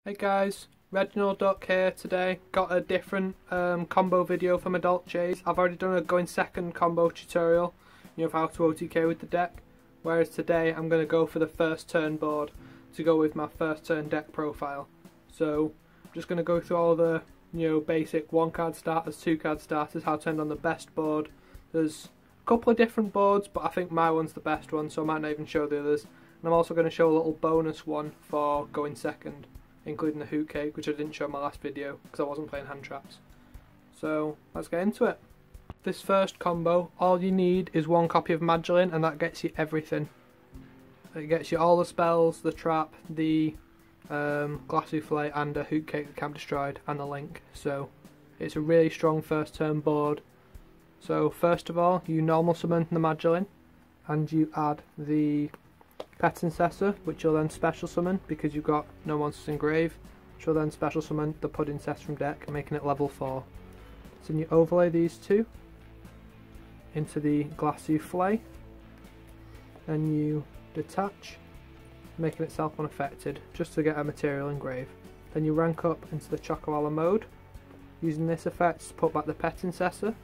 Hey guys, Reginald Duck here today. Got a different combo video for Madolche's. I've already done a going second combo tutorial, of how to OTK with the deck. Whereas today I'm going to go for the first turn board to go with my first turn deck profile. So I'm just going to go through all the basic 1 card starters, 2 card starters, how to end on the best board. There's a couple of different boards, but I think my one's the best one, so I might not even show the others. And I'm also going to show a little bonus one for going second, including the hoot cake, which I didn't show in my last video because I wasn't playing hand traps. So let's get into it. This first combo, all you need is 1 copy of Madolche, and that gets you everything. It gets you all the spells, the trap, the glass souffle, and a hoot cake that can't be destroyed, and the link. So it's a really strong first turn board. So first of all, you normal summon the Madolche, and you add the Pet Incessor, which you'll then special summon because you've got no monsters in grave, which will then special summon the Pudding Cess from deck, making it level 4. So then you overlay these two into the glass souffle, and you detach, making itself unaffected, just to get a material in grave. Then you rank up into the Chocoala mode, using this effect to put back the Pet Incessor,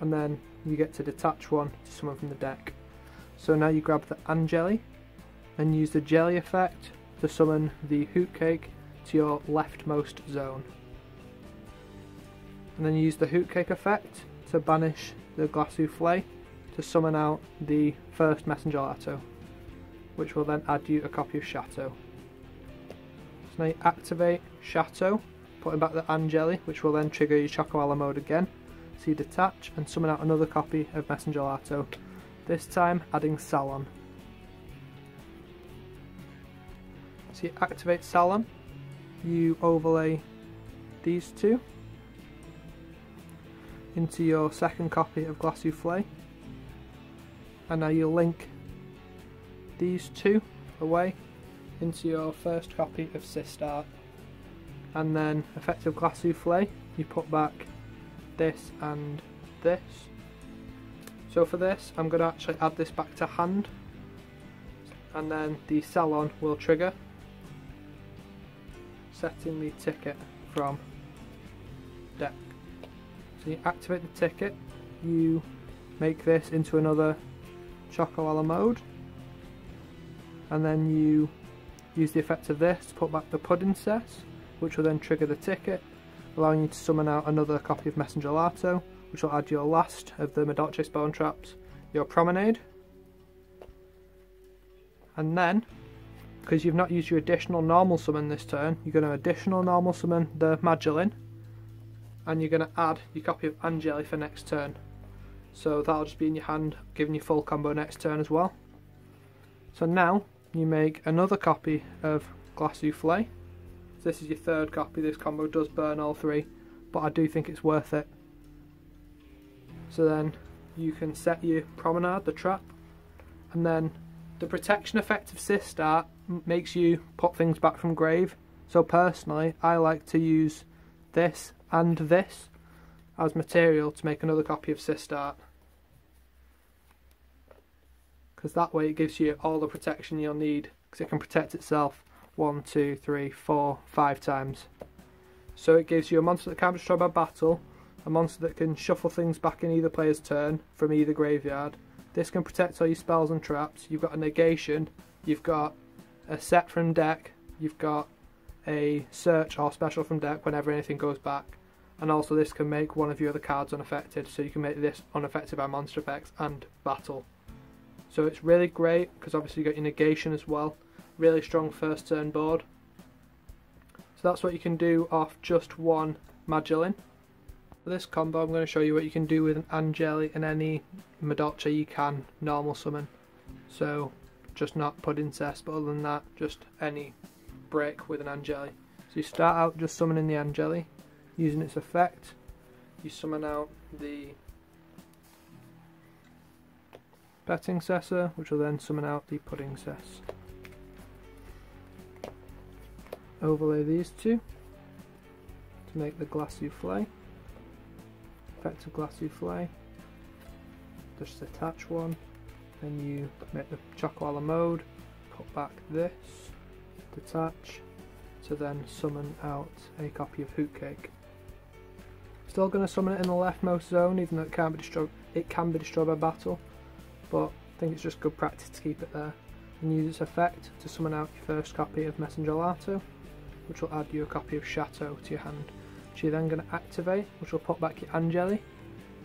and then you get to detach one to summon from the deck. So now you grab the Angeli, and use the jelly effect to summon the hoot cake to your leftmost zone. And then use the hoot cake effect to banish the glass souffle to summon out the first messenger gelato, which will then add you a copy of Chateau. So now you activate Chateau, putting back the Angeli, which will then trigger your Chocoala mode again. So you detach and summon out another copy of messenger gelato, this time adding Salon. So you activate Salon, you overlay these two into your second copy of Glass Souffle, and now you link these two away into your first copy of Sistart, and then effective Glass Souffle, you put back this and this. So for this I'm going to actually add this back to hand, and then the Salon will trigger, setting the ticket from deck. So you activate the ticket, you make this into another Chocoala mode, and then you use the effect of this to put back the Pudding Cess, which will then trigger the ticket, allowing you to summon out another copy of messenger gelato, which will add your last of the Madolche spawn traps, your Promenade. And then, because you've not used your additional normal summon this turn, you're going to additional normal summon the Madolche, and you're going to add your copy of Angeli for next turn. So that'll just be in your hand, giving you full combo next turn as well. So now you make another copy of Glass Souffle. This is your third copy. This combo does burn all 3, but I do think it's worth it. So then you can set your Promenade, the trap, and then the protection effect of Sistart makes you put things back from grave. So personally, I like to use this and this as material to make another copy of Sistart, because that way it gives you all the protection you'll need, because it can protect itself 1, 2, 3, 4, 5 times. So it gives you a monster that can't be destroyed by battle, a monster that can shuffle things back in either player's turn from either graveyard. This can protect all your spells and traps. You've got a negation, you've got a set from deck, you've got a search or special from deck whenever anything goes back, and also this can make one of your other cards unaffected, so you can make this unaffected by monster effects and battle. So it's really great because obviously you got your negation as well. Really strong first turn board. So that's what you can do off just 1 Madolche. For this combo I'm going to show you what you can do with an Angeli and any Madolche you can normal summon. So just not Pudding Cess, but other than that just any break with an Angeli. So you start out just summoning the Angeli, using its effect. You summon out the Pet Incessor, which will then summon out the Pudding Cess. Overlay these two to make the Glass Souffle. Effective Glass Souffle. Just attach one, then you make the Chocoala mode, put back this, detach, to then summon out a copy of Hoot Cake. Still going to summon it in the leftmost zone, even though it can be destroyed by battle, but I think it's just good practice to keep it there. And use its effect to summon out your first copy of Messenger Lato, which will add you a copy of Chateau to your hand, which you're then going to activate, which will put back your Angeli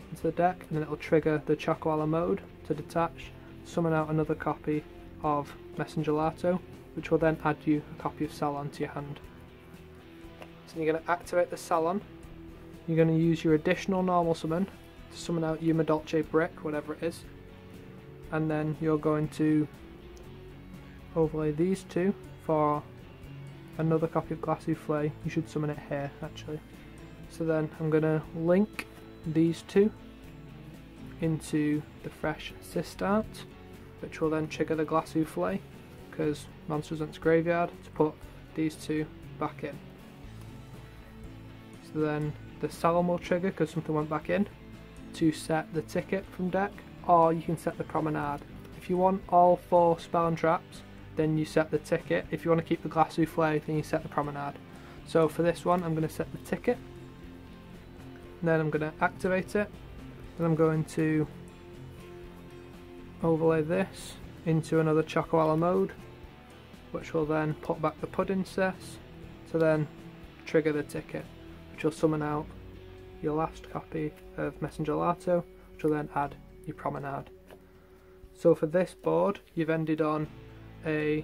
into the deck, and then it will trigger the Chocoala mode to detach, summon out another copy of Messenger Lato, which will then add you a copy of Salon to your hand. So you're going to activate the Salon, you're going to use your additional normal summon to summon out your Madolche brick, whatever it is, and then you're going to overlay these two for another copy of Glass Souffle. You should summon it here actually. So then I'm going to link these two into the fresh Sistart, which will then trigger the Glass Souffle because Monsters Hunt's Graveyard to put these two back in. So then the Salon will trigger because something went back in to set the ticket from deck, or you can set the Promenade. If you want all 4 spell and traps, then you set the ticket. If you want to keep the Glass Souffle, then you set the Promenade. So for this one, I'm going to set the ticket, and then I'm going to activate it, then I'm going to overlay this into another Chocoala mode, which will then put back the Pudding Cess to then trigger the ticket, which will summon out your last copy of Messenger Lato, which will then add your Promenade. So for this board, you've ended on the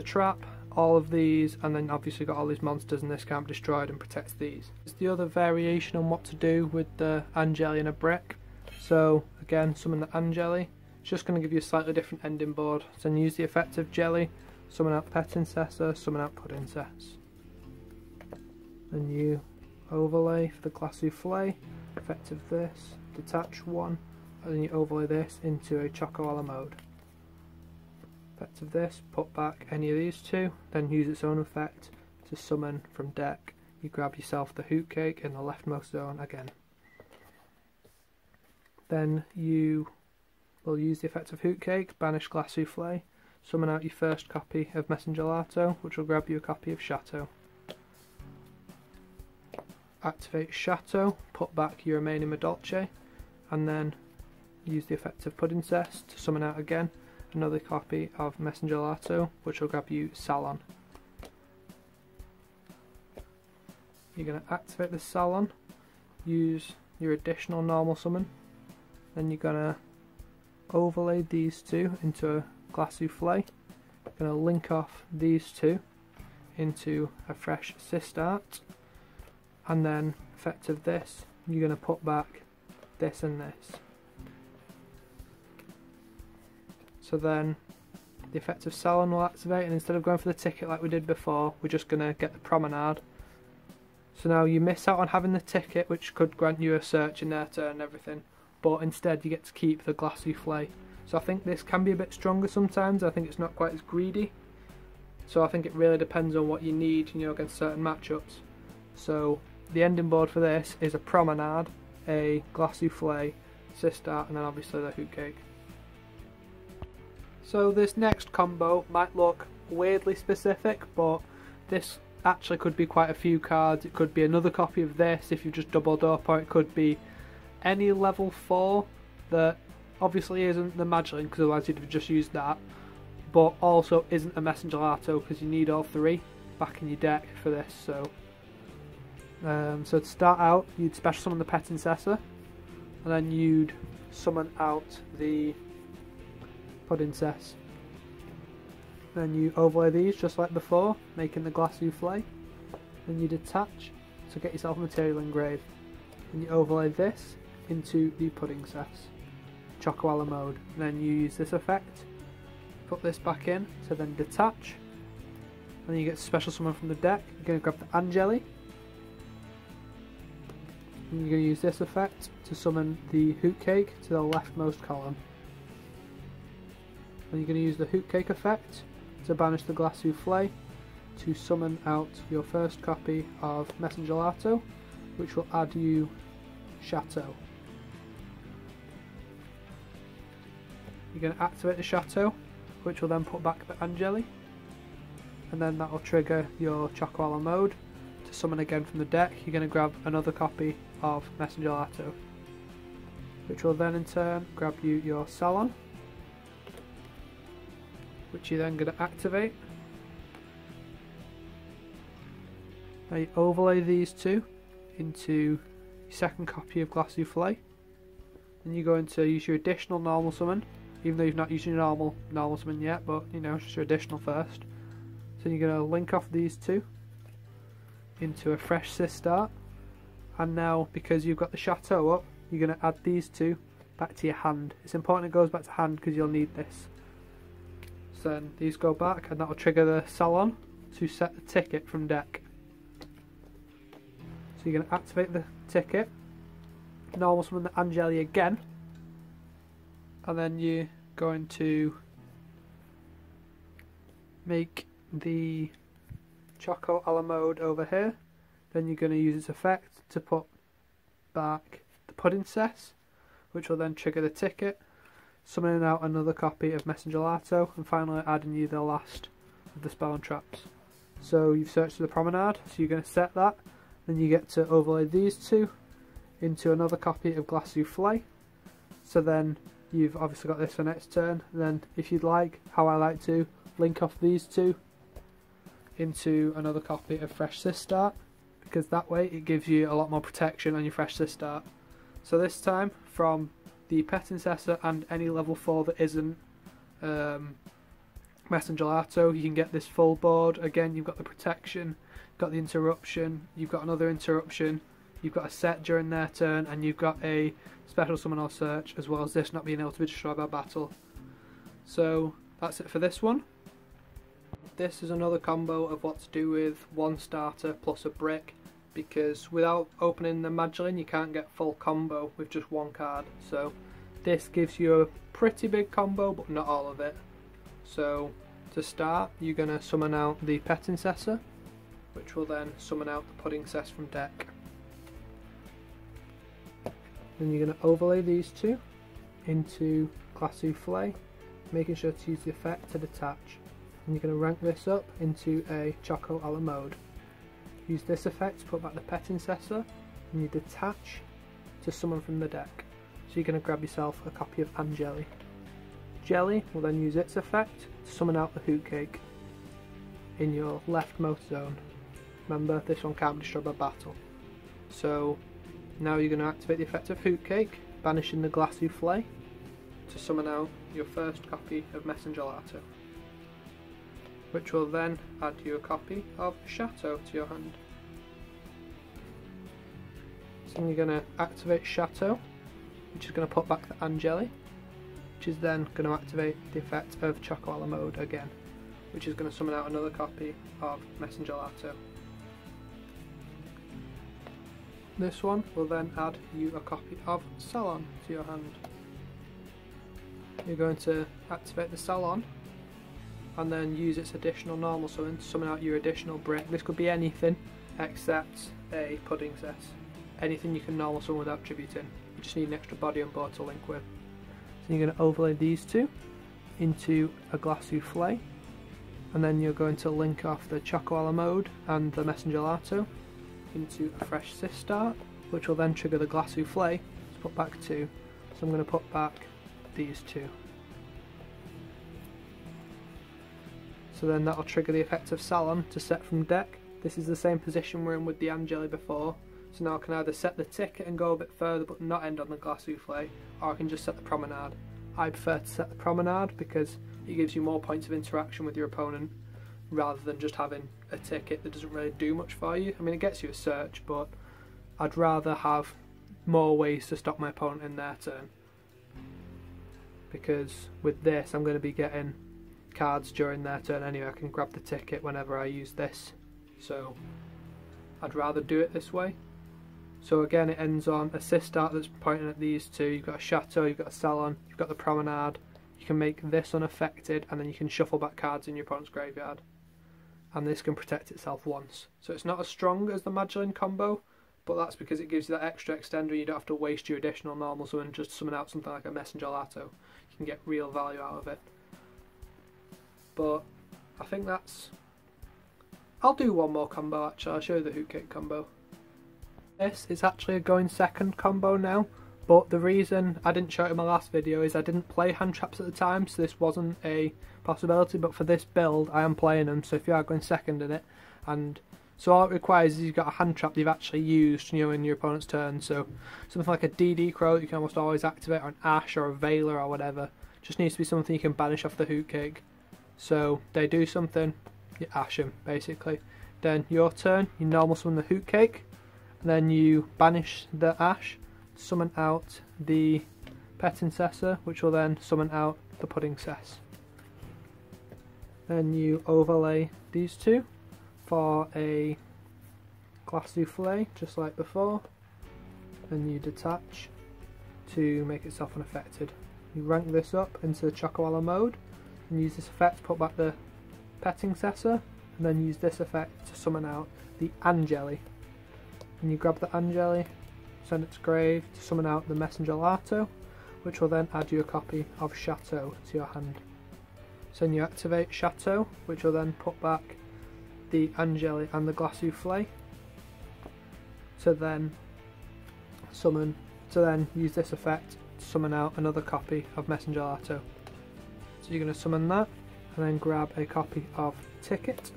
trap, all of these, and then obviously got all these monsters, and this can't be destroyed and protects these. It's the other variation on what to do with the Angeli and a brick. So again, summon the Angeli. It's just going to give you a slightly different ending board. So then use the effect of Jelly, summon out Petincessor, summon out Pudding Cess. Then you overlay for the Glass Souffle, effect of this, detach one, and then you overlay this into a Chocoala mode. Effect of this, put back any of these two, then use its own effect to summon from deck. You grab yourself the Hoot Cake in the leftmost zone again. Then you will use the effect of Hoot Cake, banish Glass Souffle, summon out your first copy of Messenger Lato, which will grab you a copy of Chateau. Activate Chateau, put back your remaining Madolche, and then use the effect of Pudding Cess to summon out again another copy of Messenger Lato, which will grab you Salon. You're going to activate the Salon, use your additional normal summon, then you're going to overlay these two into a Glass Souffle, going to link off these two into a fresh Sistart, and then effect of this, you're going to put back this and this. So then the effect of Salon will activate, and instead of going for the ticket like we did before, we're just going to get the Promenade. So now you miss out on having the ticket, which could grant you a search in their turn and everything, but instead you get to keep the Glass Souffle. So I think this can be a bit stronger sometimes. I think it's not quite as greedy. So I think it really depends on what you need, you know, against certain matchups. So the ending board for this is a Promenade, a Glass Souffle, Sistart, and then obviously the Hoot Cake. So this next combo might look weirdly specific, but this actually could be quite a few cards. It could be another copy of this if you've just doubled up, or it could be any level 4 that obviously isn't the Madolche, because otherwise you'd have just used that, but also isn't a Messenger Lato, because you need all 3 back in your deck for this. So to start out, you'd special summon the Petincessor, and then you'd summon out the Pudding Cess. Then you overlay these just like before, making the Glass Souffle. Then you detach to get yourself a material engrave. And you overlay this into the Pudding Cess, Chocoala mode. And then you use this effect, put this back in, so then detach. And then you get special summon from the deck. You're going to grab the Angeli. And you're going to use this effect to summon the Hoot Cake to the leftmost column. Then you're going to use the Hoot Cake effect to banish the Glass Souffle to summon out your first copy of Messenger Lato, which will add you Chateau. You're going to activate the Chateau, which will then put back the Angeli. and then that will trigger your Choco mode. To summon again from the deck, you're going to grab another copy of Madolche, which will then in turn grab you your Salon, which you're then going to activate. Now you overlay these two into your second copy of Glass Souffle. Then you're going to use your additional normal summon, even though you've not used your normal summon yet, but you know, just your additional first. So you're going to link off these two into a fresh Sistart, and now because you've got the Chateau up, you're going to add these two back to your hand. It's important it goes back to hand because you'll need this. So then these go back, and that will trigger the Salon to set the ticket from deck. So you're going to activate the ticket, normal summon the Angeli again, and then you're going to make the Choco a la mode over here. Then you're going to use its effect to put back the Pudding Cess, which will then trigger the ticket, summoning out another copy of Madolche, and finally adding you the last of the spell and traps. So you've searched for the Promenade, so you're going to set that. Then you get to overlay these two into another copy of Glass Souffle. So then you've obviously got this for next turn. And then if you'd like, how I like to, link off these two into another copy of Fresh Sistart, because that way it gives you a lot more protection on your Fresh Sistart. So this time from the Pet Incessor and any level 4 that isn't Madolche, you can get this full board. Again, you've got the protection, got the interruption, you've got another interruption, you've got a set during their turn, and you've got a special summon or search, as well as this not being able to be destroyed by battle. So that's it for this one. This is another combo of what to do with one starter plus a brick, because without opening the Madolche you can't get full combo with just one card. So this gives you a pretty big combo, but not all of it. So to start, you're going to summon out the Pet Incessor, which will then summon out the Pudding Cess from deck. Then you're going to overlay these two into Glass Souffle, making sure to use the effect to detach. And you're going to rank this up into a Choco a la mode. Use this effect to put back the Pet Incessor, and you detach to summon from the deck. So you're going to grab yourself a copy of Angeli. Jelly will then use its effect to summon out the Hoot Cake in your leftmost zone. Remember, this one can't be destroyed by battle. So now you're going to activate the effect of Hoot Cake, banishing the Glass Souffle to summon out your first copy of Madolche, which will then add you a copy of Chateau to your hand. So you're going to activate Chateau, which is going to put back the Angeli, which is then going to activate the effect of Choco a la mode again, which is going to summon out another copy of Madolche. This one will then add you a copy of Salon to your hand. You're going to activate the Salon and then use its additional normal summon to summon out your additional brick. This could be anything except a Pudding Cess. Anything you can normal summon without tributing. You just need an extra body on board to link with. So you're going to overlay these two into a Glass Souffle, and then you're going to link off the Choco a la mode and the Madolche into a fresh Sistart, which will then trigger the Glass Souffle to put back two. So I'm going to put back these two. So then that will trigger the effect of Salon to set from deck. This is the same position we're in with the Angeli before, so now I can either set the ticket and go a bit further but not end on the Glass Souffle, or I can just set the Promenade. I prefer to set the Promenade because it gives you more points of interaction with your opponent rather than just having a ticket that doesn't really do much for you. I mean, it gets you a search, but I'd rather have more ways to stop my opponent in their turn, because with this I'm going to be getting cards during their turn anyway. I can grab the ticket whenever I use this, so I'd rather do it this way. So again, it ends on a Sistart that's pointing at these two. You've got a Chateau, you've got a Salon, you've got the Promenade. You can make this unaffected, and then you can shuffle back cards in your opponent's graveyard, and this can protect itself once. So it's not as strong as the Madolche combo, but that's because it gives you that extra extender. You don't have to waste your additional normal summon just to summon out something like a Madolche. You can get real value out of it. But I think that's I'll do one more combo actually, I'll show you the hoot cake combo. This is actually a going second combo now, but the reason I didn't show it in my last video is I didn't play hand traps at the time, so this wasn't a possibility, but for this build I am playing them, so if you are going second in it, and so all it requires is you've got a hand trap that you've actually used, you know, in your opponent's turn, so something like a DD Crow that you can almost always activate, or an Ash or a Veiler or whatever, just needs to be something you can banish off the hoot cake. So they do something, you ash them basically. Then your turn, you normal summon the hoot cake, and then you banish the ash, summon out the pet incessor, which will then summon out the pudding cess. Then you overlay these two for a glass souffle, just like before. Then you detach to make itself unaffected. You rank this up into the Chocowalla mode, and use this effect to put back the pet incessor, and then use this effect to summon out the Angeli. And you grab the Angeli, send it to grave to summon out the Messenger Lato, which will then add you a copy of Chateau to your hand. So then you activate Chateau, which will then put back the Angeli and the glass souffle, to then use this effect to summon out another copy of Messenger Lato. So you're going to summon that, and then grab a copy of Ticket.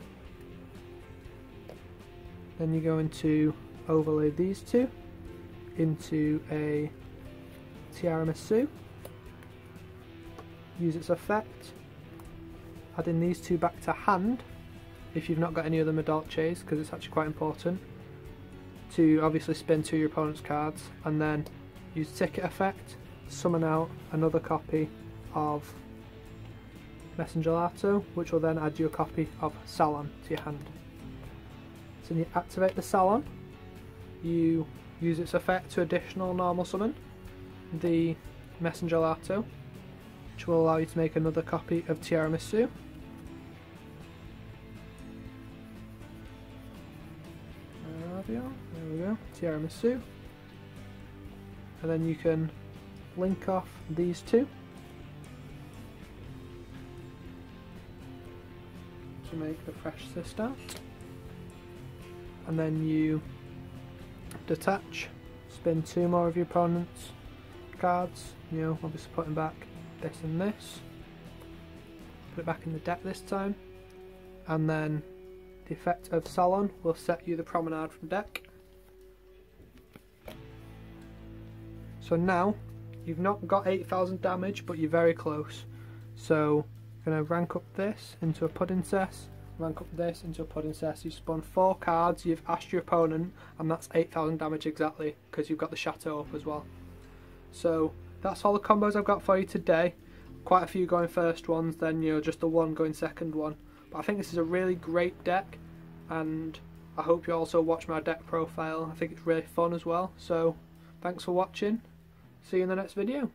Then you're going to overlay these two into a Tiramisu, use its effect, adding these two back to hand if you've not got any other Madolches, because it's actually quite important to obviously spin two of your opponent's cards, and then use Ticket effect, summon out another copy of Messenger Lato, which will then add you a copy of Salon to your hand. So when you activate the Salon, you use its effect to additional normal summon the Messenger Lato, which will allow you to make another copy of Tiramisu. There we go, Tiramisu. And then you can link off these two to make the fresh start. And then you detach, spin two more of your opponent's cards, you know, obviously putting back this and this, put it back in the deck this time, and then the effect of Salon will set you the Promenade from deck. So now you've not got 8,000 damage, but you're very close. So I'm going to rank up this into a pudding cess, rank up this into a pudding cess. You spun 4 cards, you've ashed your opponent, and that's 8,000 damage exactly, because you've got the Chateau up as well. So that's all the combos I've got for you today. Quite a few going first ones, then, you know, just the one going second one. But I think this is a really great deck, and I hope you also watch my deck profile. I think it's really fun as well. So thanks for watching. See you in the next video.